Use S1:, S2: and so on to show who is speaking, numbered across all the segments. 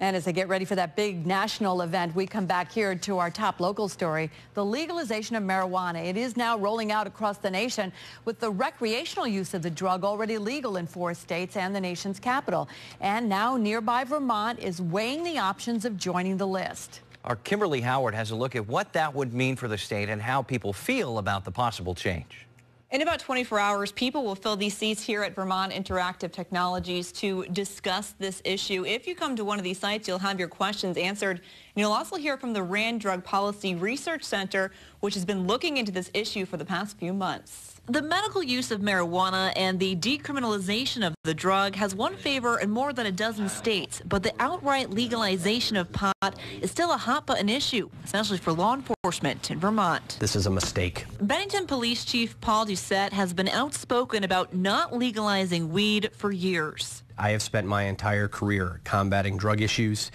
S1: And as they get ready for that big national event, we come back here to our top local story, the legalization of marijuana. It is now rolling out across the nation, with the recreational use of the drug already legal in 4 states and the nation's capital. And now nearby Vermont is weighing the options of joining the list.
S2: Our Kimberly Howard has a look at what that would mean for the state and how people feel about the possible change.
S3: In about 24 hours, people will fill these seats here at Vermont Interactive Technologies to discuss this issue. If you come to one of these sites, you'll have your questions answered. And you'll also hear from the RAND Drug Policy Research Center, which has been looking into this issue for the past few months. The medical use of marijuana and the decriminalization of the drug has won favor in more than a dozen states, but the outright legalization of pot is still a hot-button issue, especially for law enforcement in Vermont.
S4: This is a mistake.
S3: Bennington Police Chief Paul Doucette has been outspoken about not legalizing weed for years.
S4: I have spent my entire career combating drug issues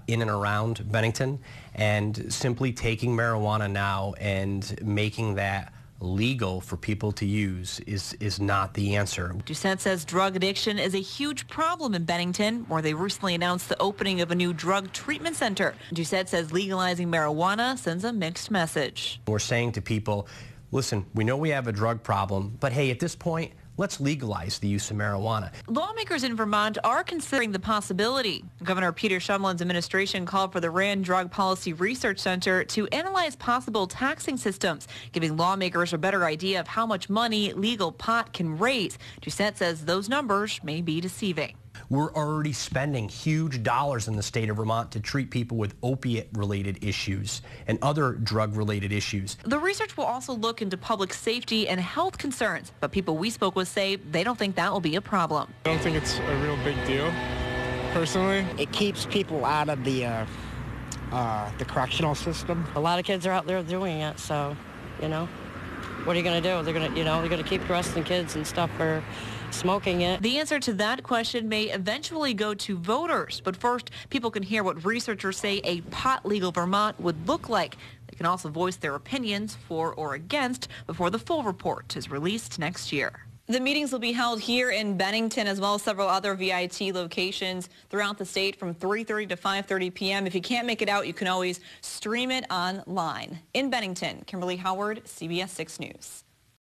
S4: in and around Bennington, and simply taking marijuana now and making that legal for people to use is not the answer.
S3: Doucette says drug addiction is a huge problem in Bennington, where they recently announced the opening of a new drug treatment center. Doucette says legalizing marijuana sends a mixed message.
S4: We're saying to people, listen, we know we have a drug problem, but hey, at this point, let's legalize the use of marijuana.
S3: Lawmakers in Vermont are considering the possibility. Governor Peter Shumlin's administration called for the RAND Drug Policy Research Center to analyze possible taxing systems, giving lawmakers a better idea of how much money legal pot can raise. Doucette says those numbers may be deceiving.
S4: We're already spending huge dollars in the state of Vermont to treat people with opiate-related issues and other drug-related issues.
S3: The research will also look into public safety and health concerns, but people we spoke with say they don't think that will be a problem.
S5: I don't think it's a real big deal, personally.
S6: It keeps people out of the correctional system.
S7: A lot of kids are out there doing it, so, what are you going to do? They're going to keep arresting kids and stuff for smoking it.
S3: The answer to that question may eventually go to voters, but first, people can hear what researchers say a pot-legal Vermont would look like. They can also voice their opinions for or against before the full report is released next year. The meetings will be held here in Bennington, as well as several other VIT locations throughout the state from 3:30 to 5:30 p.m. If you can't make it out, you can always stream it online. In Bennington, Kimberly Howard, CBS 6 News.